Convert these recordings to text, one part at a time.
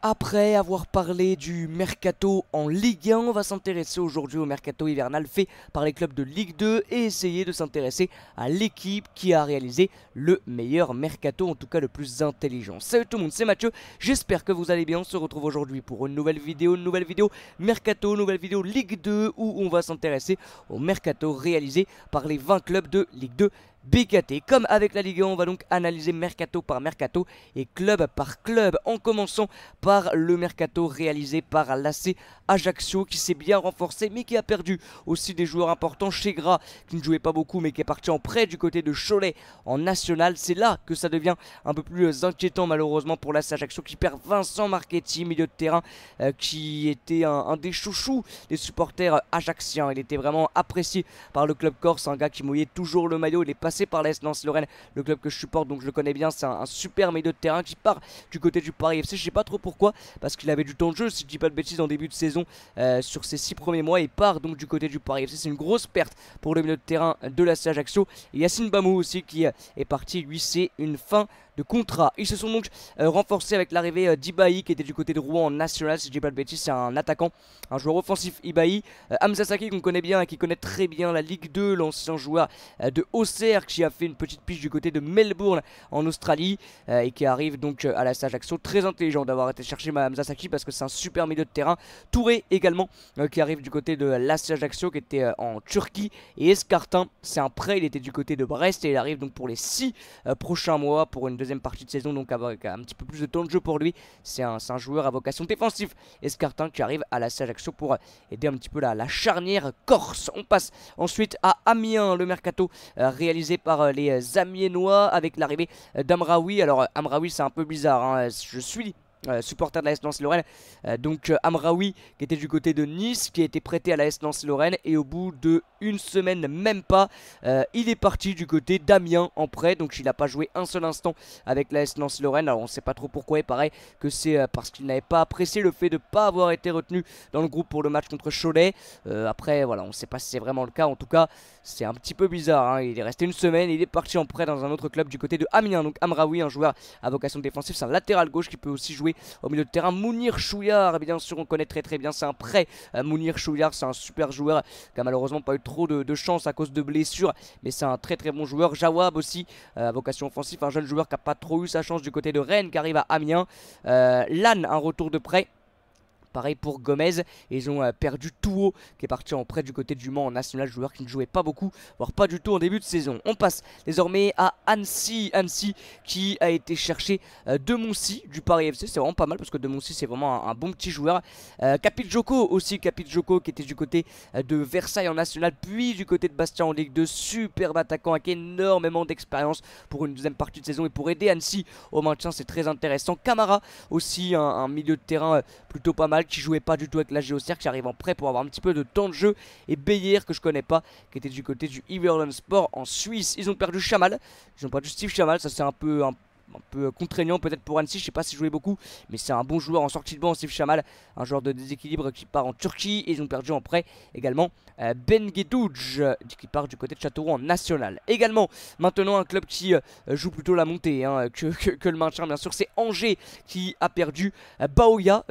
Après avoir parlé du mercato en Ligue 1, on va s'intéresser aujourd'hui au mercato hivernal fait par les clubs de Ligue 2 et essayer de s'intéresser à l'équipe qui a réalisé le meilleur mercato, en tout cas le plus intelligent. Salut tout le monde, c'est Mathieu, j'espère que vous allez bien. On se retrouve aujourd'hui pour une nouvelle vidéo mercato, nouvelle vidéo Ligue 2 où on va s'intéresser au mercato réalisé par les 20 clubs de Ligue 2. BKT. Comme avec la Ligue 1, on va donc analyser mercato par mercato et club par club, en commençant par le mercato réalisé par l'AC Ajaccio qui s'est bien renforcé mais qui a perdu aussi des joueurs importants. Chegra qui ne jouait pas beaucoup mais qui est parti en prêt du côté de Cholet en national. C'est là que ça devient un peu plus inquiétant malheureusement pour l'AC Ajaccio qui perd Vincent Marchetti, milieu de terrain qui était un des chouchous des supporters ajacciens. Il était vraiment apprécié par le club corse, un gars qui mouillait toujours le maillot. Il est passé par l'AS Nancy-Lorraine, le club que je supporte, donc je le connais bien. C'est un super milieu de terrain qui part du côté du Paris FC. Je sais pas trop pourquoi, parce qu'il avait du temps de jeu, si je dis pas de bêtises, en début de saison sur ses 6 premiers mois. Il part donc du côté du Paris FC. C'est une grosse perte pour le milieu de terrain de l'AC Ajaccio. Et Yacine Bamou aussi qui est parti, lui c'est une fin de contrat. Ils se sont donc renforcés avec l'arrivée d'Ibaï qui était du côté de Rouen en national, si je dis pas de bêtises. C'est un attaquant, un joueur offensif. Ibaï, Hamza Saki qu'on connaît bien et qui connaît très bien la Ligue 2, l'ancien joueur de Auxerre qui a fait une petite piche du côté de Melbourne en Australie et qui arrive donc à la Ajaccio. Très intelligent d'avoir été chercher Hamza Saki parce que c'est un super milieu de terrain. Touré également qui arrive du côté de l'AC Ajaccio qui était en Turquie, et Escartin c'est un prêt, il était du côté de Brest et il arrive donc pour les 6 prochains mois pour une deuxième partie de saison, donc avec un petit peu plus de temps de jeu pour lui. C'est un joueur à vocation défensive, Escartin, qui arrive à l'AC Ajaccio pour aider un petit peu la charnière corse. On passe ensuite à Amiens, le mercato réalisé par les Amiénois avec l'arrivée d'Amraoui. Alors Amraoui c'est un peu bizarre, hein. Je suis supporter de l'AS Nancy-Lorraine, donc Amraoui qui était du côté de Nice, qui a été prêté à l'AS Nancy-Lorraine, et au bout de une semaine, même pas, il est parti du côté d'Amiens en prêt. Donc il n'a pas joué un seul instant avec l'AS Nancy-Lorraine. Alors on sait pas trop pourquoi, et pareil que c'est parce qu'il n'avait pas apprécié le fait de ne pas avoir été retenu dans le groupe pour le match contre Cholet. Après voilà, on sait pas si c'est vraiment le cas. En tout cas c'est un petit peu bizarre, hein. Il est resté une semaine et il est parti en prêt dans un autre club du côté de Amiens. Donc Amraoui, un joueur à vocation défensive, c'est un latéral gauche qui peut aussi jouer au milieu de terrain. Mounir Chouillard, bien sûr on connaît très bien, c'est un prêt. Mounir Chouillard c'est un super joueur qui a malheureusement pas eu trop de chance à cause de blessures, mais c'est un très bon joueur. Jawab aussi à vocation offensive, un jeune joueur qui a pas trop eu sa chance du côté de Rennes, qui arrive à Amiens. Lannes, un retour de prêt. Pareil pour Gomez, et ils ont perdu Touo qui est parti en prêt du côté du Mans en national, joueur qui ne jouait pas beaucoup, voire pas du tout en début de saison. On passe désormais à Annecy, qui a été chercher de Moncy du Paris FC. C'est vraiment pas mal parce que de Moncy c'est vraiment un bon petit joueur. Capit Joko aussi, Capit Joko qui était du côté de Versailles en national, puis du côté de Bastia en Ligue 2. Superbe attaquant avec énormément d'expérience pour une deuxième partie de saison et pour aider Annecy au maintien, c'est très intéressant. Camara aussi, un milieu de terrain plutôt pas mal, qui jouait pas du tout avec la Géocère, qui arrive en prêt pour avoir un petit peu de temps de jeu. Et Beyer, que je connais pas, qui était du côté du Everland Sport en Suisse. Ils ont perdu Chamal, ils ont perdu Steve Chamal, ça c'est un peu contraignant peut-être pour Annecy, je sais pas s'il jouait beaucoup, mais c'est un bon joueur en sortie de banc, Steve Chamal, un joueur de déséquilibre qui part en Turquie. Et ils ont perdu en prêt également Ben Guedouj qui part du côté de Châteauroux en national. Également maintenant un club qui joue plutôt la montée hein, que le maintien bien sûr, c'est Angers qui a perdu Baoya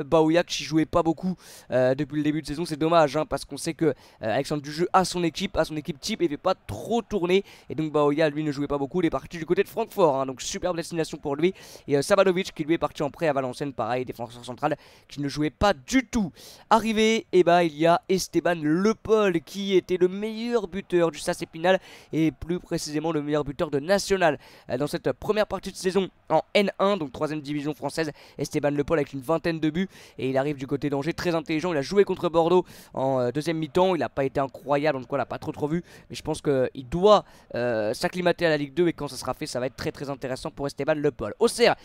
qui jouait pas beaucoup depuis le début de saison. C'est dommage hein, parce qu'on sait que Alexandre Dujeu a son équipe type et fait pas trop tourner, et donc Baoya lui ne jouait pas beaucoup. Il est parti du côté de Francfort hein, donc superbe destination pour lui. Et Sabanovic qui lui est parti en prêt à Valenciennes, pareil, défenseur central qui ne jouait pas du tout. Arrivé, et bah il y a Esteban Le Paul qui était le meilleur buteur du SAS Épinal, et plus précisément le meilleur buteur de National dans cette première partie de saison en N1, donc 3ème division française. Esteban Le Paul avec une vingtaine de buts, et il arrive du côté d'Angers, très intelligent. Il a joué contre Bordeaux en deuxième mi-temps, il n'a pas été incroyable, en tout cas on l'a pas trop vu, mais je pense qu'il doit s'acclimater à la Ligue 2, et quand ça sera fait ça va être très intéressant pour Esteban Le Paul. Auxerre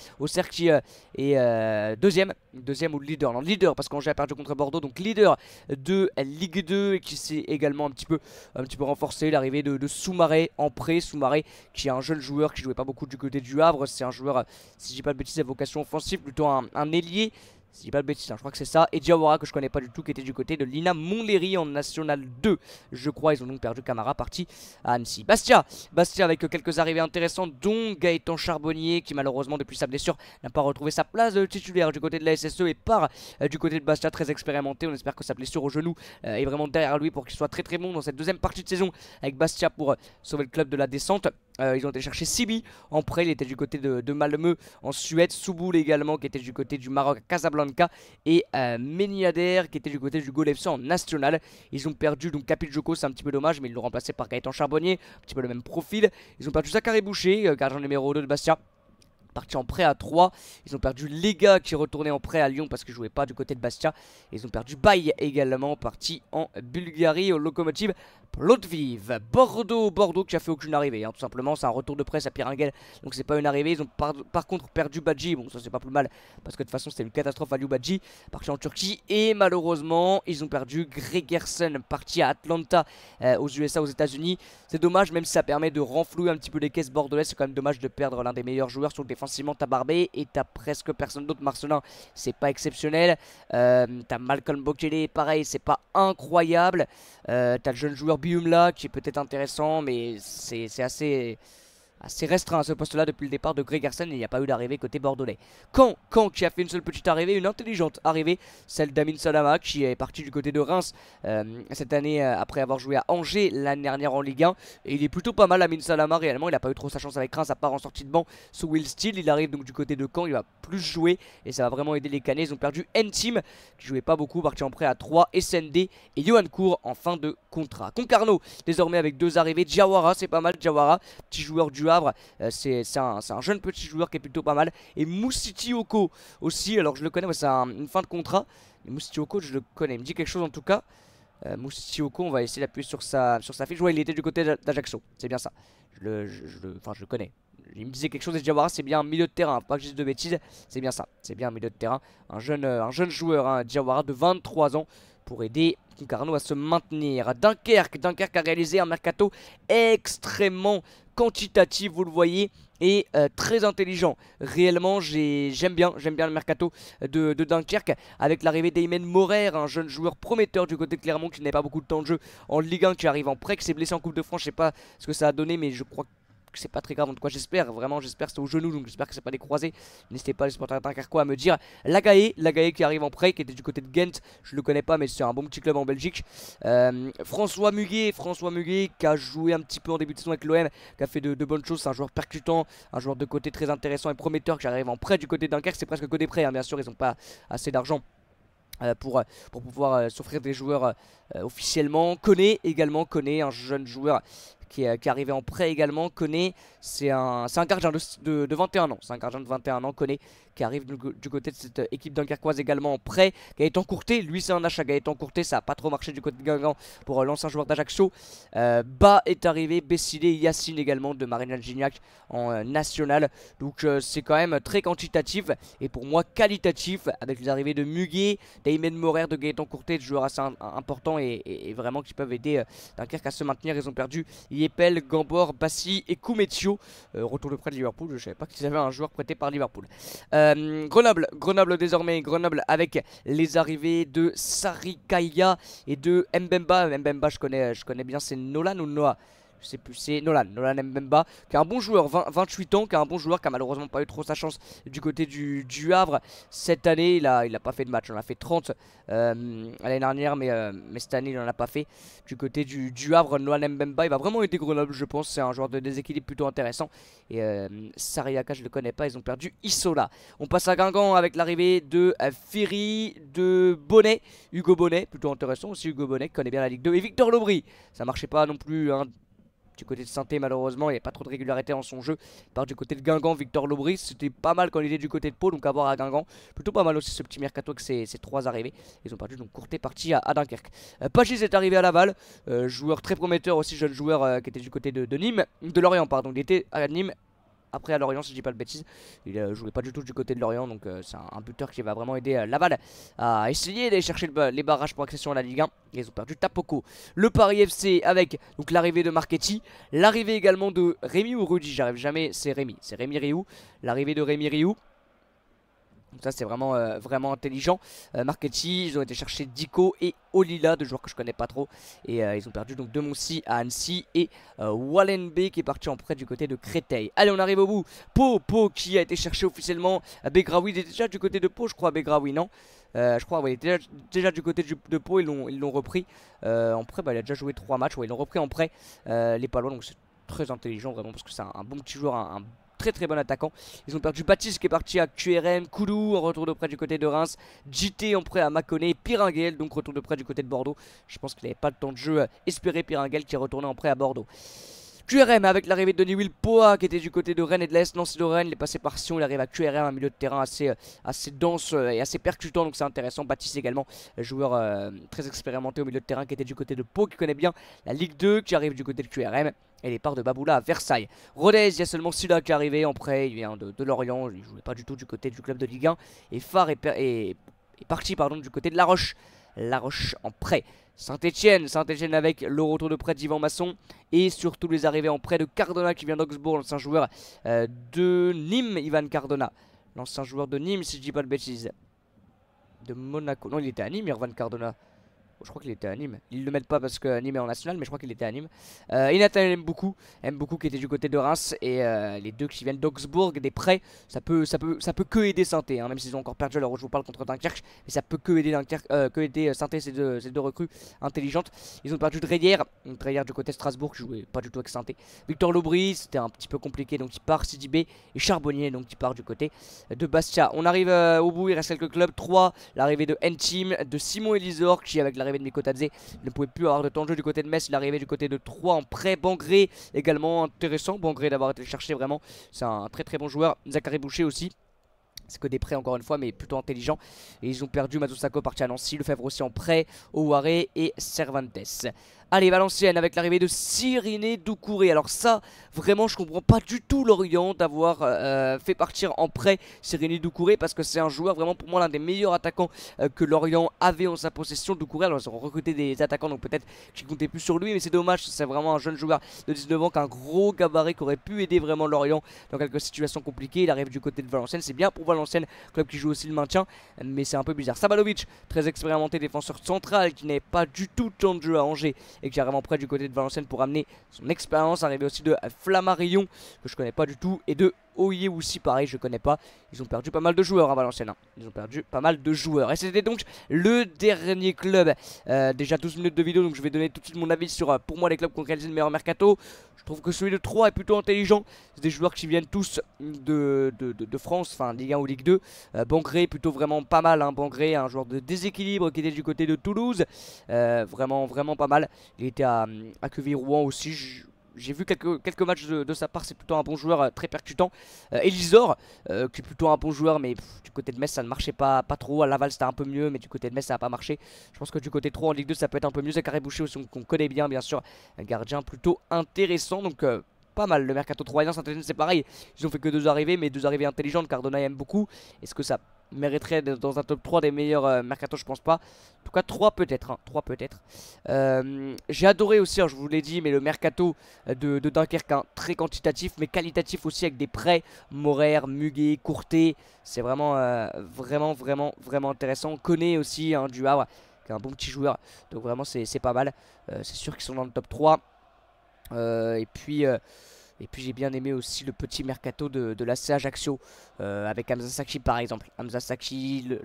qui est deuxième ou leader, non leader parce qu'Angers a perdu contre Bordeaux, donc leader de Ligue 2, et qui s'est également un petit peu renforcé. L'arrivée de Soumaré en prêt, Soumaré qui est un jeune joueur qui jouait pas beaucoup du côté du Havre. C'est un joueur, si je dis pas de bêtises, à vocation offensive, plutôt un ailier. Si je dis pas de bêtises, hein, je crois que c'est ça. Et Diawara que je connais pas du tout, qui était du côté de l'INA Montlhéry en National 2. Je crois, ils ont donc perdu Camara, parti à Annecy. Bastia avec quelques arrivées intéressantes, dont Gaëtan Charbonnier, qui malheureusement depuis sa blessure n'a pas retrouvé sa place de titulaire du côté de la SSE et part du côté de Bastia, très expérimenté. On espère que sa blessure au genou est vraiment derrière lui pour qu'il soit très très bon dans cette deuxième partie de saison avec Bastia pour sauver le club de la descente. Ils ont été chercher Sibi en prêt, il était du côté de Malmö en Suède, Souboul également qui était du côté du Maroc à Casablanca et Meniader qui était du côté du Golf FC en national. Ils ont perdu donc Capil Joko, c'est un petit peu dommage, mais ils l'ont remplacé par Gaëtan Charbonnier, un petit peu le même profil. Ils ont perdu Zachary Boucher, gardien numéro 2 de Bastia, parti en prêt à 3. Ils ont perdu Lega qui retournait en prêt à Lyon parce qu'il jouait pas du côté de Bastia. Ils ont perdu Baye également, parti en Bulgarie au Lokomotiv Plovdiv. Bordeaux qui a fait aucune arrivée, hein, tout simplement. C'est un retour de presse à Piringuel, donc c'est pas une arrivée. Ils ont par contre perdu Badji. Bon, ça c'est pas plus mal parce que de toute façon c'était une catastrophe à Badji, parti en Turquie. Et malheureusement, ils ont perdu Gregersen, parti à Atlanta aux USA, aux États-Unis. C'est dommage, même si ça permet de renflouer un petit peu les caisses bordelaises. C'est quand même dommage de perdre l'un des meilleurs joueurs, sur défensivement t'as Barbé et t'as presque personne d'autre. Marcelin, c'est pas exceptionnel. T'as Malcolm Bokele, pareil, c'est pas incroyable. T'as le jeune joueur Biumla qui est peut-être intéressant, mais c'est assez restreint à ce poste là depuis le départ de Gregersen. Il n'y a pas eu d'arrivée côté bordelais. Caen qui a fait une seule petite arrivée, une intelligente arrivée, celle d'Amin Salama qui est parti du côté de Reims cette année après avoir joué à Angers l'année dernière en Ligue 1. Et il est plutôt pas mal, Amin Salama, réellement. Il n'a pas eu trop sa chance avec Reims à part en sortie de banc sous Will Steele. Il arrive donc du côté de Caen, il va plus jouer et ça va vraiment aider les Canets. Ils ont perdu N-Team qui jouait pas beaucoup, parti en prêt à 3, SND et Johan Cour en fin de contrat. Concarneau désormais avec 2 arrivées. Diawara, c'est pas mal, Diawara, petit joueur du Havre, c'est un jeune petit joueur qui est plutôt pas mal. Et Moussitioko aussi, alors je le connais, c'est une fin de contrat. Mais Moussitioko, je le connais, il me dit quelque chose en tout cas. Moussitioko, on va essayer d'appuyer sur sa fiche. Ouais, il était du côté d'Ajaccio, c'est bien ça. Je le connais. Il me disait quelque chose. Et Diawara, c'est bien un milieu de terrain, pas que je dise de bêtises, c'est bien ça, c'est bien un milieu de terrain. Un jeune joueur, hein, Diawara de 23 ans, pour aider Concarneau à se maintenir. Dunkerque a réalisé un mercato extrêmement quantitatif, vous le voyez, et très intelligent. Réellement, j'aime bien le mercato de Dunkerque avec l'arrivée d'Eymen Morer, un jeune joueur prometteur du côté de Clermont qui n'avait pas beaucoup de temps de jeu en Ligue 1, qui arrive en prêt, qui s'est blessé en Coupe de France. Je sais pas ce que ça a donné, mais je crois que c'est pas très grave. En tout cas, j'espère, vraiment, j'espère. C'est au genou, donc j'espère que c'est pas des croisés. N'hésitez pas, les supporters dunkerquois, à me dire. Lagaé qui arrive en prêt, qui était du côté de Ghent. Je le connais pas, mais c'est un bon petit club en Belgique. François Muguet qui a joué un petit peu en début de saison avec l'OM, qui a fait de bonnes choses. C'est un joueur percutant, un joueur de côté très intéressant et prometteur, qui arrive en prêt du côté de Dunkerque. C'est presque que des prêts, hein, bien sûr, ils n'ont pas assez d'argent pour pouvoir s'offrir des joueurs officiellement. Koné également, un jeune joueur qui est arrivé en prêt également. Koné, c'est un gardien de 21 ans. C'est un gardien de 21 ans, Koné, qui arrive du côté de cette équipe dunkerquoise également en prêt. Gaëtan Courté, lui c'est un achat. Gaëtan Courté, ça n'a pas trop marché du côté de Guingamp pour l'ancien joueur d'Ajaccio. Bas est arrivé, Bessilé, Yacine également de Marina Gignac en national. Donc c'est quand même très quantitatif et pour moi qualitatif, avec les arrivées de Muguet, d'Aymen Morer, de Gaëtan Courté, de joueurs assez importants et vraiment qui peuvent aider Dunkerque à se maintenir. Ils ont perdu Yepel, Gambor, Bassi et Koumetio. Retour de prêt de Liverpool, je ne savais pas qu'ils avaient un joueur prêté par Liverpool. Grenoble désormais, Grenoble avec les arrivées de Sarikaya et de Mbemba. Mbemba je connais bien, c'est Nolan ou Noah, je sais plus, c'est Nolan Mbemba, qui est un bon joueur, 28 ans, qui est un bon joueur, qui a malheureusement pas eu trop sa chance du côté du Havre cette année. Il a pas fait de match, il en a fait 30 l'année dernière, mais cette année il en a pas fait. Du côté du Havre, Nolan Mbemba, il va vraiment aider Grenoble, je pense. C'est un joueur de déséquilibre plutôt intéressant. Et Sariaka, je le connais pas, ils ont perdu Isola. On passe à Guingamp avec l'arrivée de Ferry, de Bonnet, Hugo Bonnet, plutôt intéressant aussi. Hugo Bonnet qui connaît bien la Ligue 2, et Victor Lobry. Ça marchait pas non plus, hein. Du côté de Saint-Étienne, malheureusement, il n'y a pas trop de régularité en son jeu. Par du côté de Guingamp, Victor Lobry, c'était pas mal quand il était du côté de Pau, donc à voir à Guingamp. Plutôt pas mal aussi ce petit mercato avec ses 3 arrivées. Ils ont perdu donc Courté, parti à Dunkerque. Pagis est arrivé à Laval, joueur très prometteur aussi, jeune joueur qui était du côté de Nîmes, de Lorient pardon. Il était à Nîmes. Après à Lorient, si je dis pas de bêtises, il jouait pas du tout du côté de Lorient, donc c'est un buteur qui va vraiment aider Laval à essayer d'aller chercher les barrages pour accession à la Ligue 1. Et ils ont perdu Tapoko. Le Paris FC avec donc l'arrivée de Marchetti, l'arrivée également de Rémi ou Rudy, j'arrive jamais, c'est Rémi Rioux, l'arrivée de Rémi Rioux. Donc ça c'est vraiment, vraiment intelligent. Marketing, ils ont été chercher Dico et Olila, deux joueurs que je connais pas trop. Et ils ont perdu donc de Moncy à Annecy et Wallenbe qui est parti en prêt du côté de Créteil. Allez, on arrive au bout. Pau qui a été cherché officiellement. Begraoui, il était déjà du côté de Pau, je crois. Begraoui, non, je crois, ouais, il était déjà du côté de Pau. Ils l'ont repris en prêt. Bah, il a déjà joué 3 matchs. Ouais, ils l'ont repris en prêt, les Palois. Donc c'est très intelligent vraiment parce que c'est un bon petit joueur, un très bon attaquant. Ils ont perdu Baptiste qui est parti à QRM, Koulou en retour de prêt du côté de Reims, JT en prêt à Mâconnais, Piringuel donc retour de prêt du côté de Bordeaux. Je pense qu'il n'avait pas le temps de jeu espéré, Piringuel qui est retourné en prêt à Bordeaux. QRM avec l'arrivée de Denis Poa qui était du côté de Rennes et de l'Est, Nancy de Rennes, il est passé par Sion, il arrive à QRM, un milieu de terrain assez dense et assez percutant, donc c'est intéressant. Baptiste également, joueur très expérimenté au milieu de terrain qui était du côté de Pau, qui connaît bien la Ligue 2, qui arrive du côté de QRM. Et les parts de Baboula à Versailles. Rodez, il y a seulement Silla qui est arrivé en prêt, il vient de Lorient, il ne jouait pas du tout du côté du club de Ligue 1. Et Phare est parti du côté de La Roche. La Roche en prêt. Saint-Etienne avec le retour de prêt d'Yvan Masson. Et surtout les arrivées en prêt de Cardona qui vient d'Augsbourg, l'ancien joueur de Nîmes, Ivan Cardona. L'ancien joueur de Nîmes, si je dis pas de bêtises. De Monaco. Non, il était à Nîmes, Ivan Cardona. Je crois qu'il était à Nîmes. Ils le mettent pas parce que Nîmes est en national, mais je crois qu'il était à Nîmes. Et Nathan aime beaucoup qui était du côté de Reims. Et les deux qui viennent d'Augsbourg, des prêts, ça peut que aider Saint-Étienne, hein, même s'ils ont encore perdu. Alors je vous parle contre Dunkerque, mais ça peut que aider Saint-Étienne, ces deux recrues intelligentes. Ils ont perdu Dreyer du côté de Strasbourg qui jouait pas du tout avec Saint-Étienne. Victor Lobry, c'était un petit peu compliqué, donc il part. Sidibé et Charbonnier, donc il part du côté de Bastia. On arrive au bout, il reste quelques clubs. 3, l'arrivée de N-Team, de Simon Elisor qui avec l'arrivée de Mikotadze ne pouvait plus avoir de temps de jeu du côté de Metz. L'arrivée du côté de 3 en prêt. Bangré également intéressant. Bangré d'avoir été cherché vraiment. C'est un très bon joueur. Zachary Boucher aussi. C'est que des prêts encore une fois, mais plutôt intelligents. Et ils ont perdu Mazusako parti à Nancy, Lefebvre aussi en prêt, Ouaré et Cervantes. Allez, Valenciennes avec l'arrivée de Cyriné Doucouré. Alors ça, vraiment, je comprends pas du tout Lorient d'avoir fait partir en prêt Cyriné Doucouré, parce que c'est un joueur vraiment pour moi l'un des meilleurs attaquants que Lorient avait en sa possession. Doucouré, alors ils ont recruté des attaquants, donc peut-être qu'ils comptaient plus sur lui, mais c'est dommage, c'est vraiment un jeune joueur de 19 ans, qu'un gros gabarit qui aurait pu aider vraiment Lorient dans quelques situations compliquées. Il arrive du côté de Valenciennes, c'est bien pour Valenciennes, club qui joue aussi le maintien, mais c'est un peu bizarre. Sabalovic, très expérimenté défenseur central, qui n'avait pas du tout de temps de jeu à Angers et qui est vraiment prêt du côté de Valenciennes pour amener son expérience. Arrivé aussi de Flammarion que je connais pas du tout, et de Oye aussi pareil, je connais pas. Ils ont perdu pas mal de joueurs à Valenciennes, hein. Ils ont perdu pas mal de joueurs. Et c'était donc le dernier club. Déjà 12 minutes de vidéo, donc je vais donner tout de suite mon avis sur pour moi les clubs qui ont réalisé le meilleur mercato. Je trouve que celui de 3 est plutôt intelligent. C'est des joueurs qui viennent tous de France, enfin Ligue 1 ou Ligue 2. Bangré plutôt vraiment pas mal, hein. Bangré, un joueur de déséquilibre qui était du côté de Toulouse. Vraiment pas mal. Il était à Quevilly-Rouen aussi. J'ai vu quelques matchs de sa part, c'est plutôt un bon joueur, très percutant. Elisor, qui est plutôt un bon joueur, mais du côté de Metz ça ne marchait pas trop. À Laval c'était un peu mieux, mais du côté de Metz ça n'a pas marché. Je pense que du côté 3 en Ligue 2 ça peut être un peu mieux. Zachary Boucher aussi, qu'on connaît bien sûr, un gardien plutôt intéressant, donc pas mal. Le mercato 3 Saint-Etienne c'est pareil, ils ont fait que 2 arrivées, mais 2 arrivées intelligentes. Cardona aime beaucoup. Est-ce que ça mériterait d'être dans un top 3 des meilleurs mercato? Je pense pas. En tout cas 3 peut-être, hein. 3 peut-être. J'ai adoré aussi, alors je vous l'ai dit, mais le mercato de Dunkerque, hein, très quantitatif mais qualitatif aussi, avec des prêts. Morer, Muguet, Courtet, c'est vraiment vraiment intéressant. On connaît aussi, hein, du Havre, qui est un bon petit joueur, donc vraiment c'est pas mal. C'est sûr qu'ils sont dans le top 3. Et puis j'ai bien aimé aussi le petit mercato de l'AC Ajaccio, avec Hamza Sakhi par exemple. Hamza Sakhi,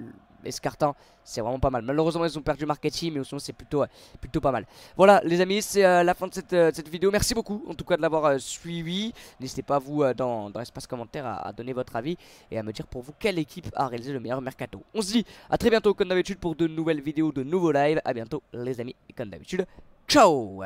Escartin, c'est vraiment pas mal. Malheureusement ils ont perdu marketing, mais sinon c'est plutôt pas mal. Voilà les amis, c'est la fin de cette vidéo. Merci beaucoup en tout cas de l'avoir suivi. N'hésitez pas vous dans l'espace commentaire à donner votre avis et à me dire pour vous quelle équipe a réalisé le meilleur mercato. On se dit à très bientôt comme d'habitude pour de nouvelles vidéos, de nouveaux lives. A bientôt les amis, et comme d'habitude, ciao.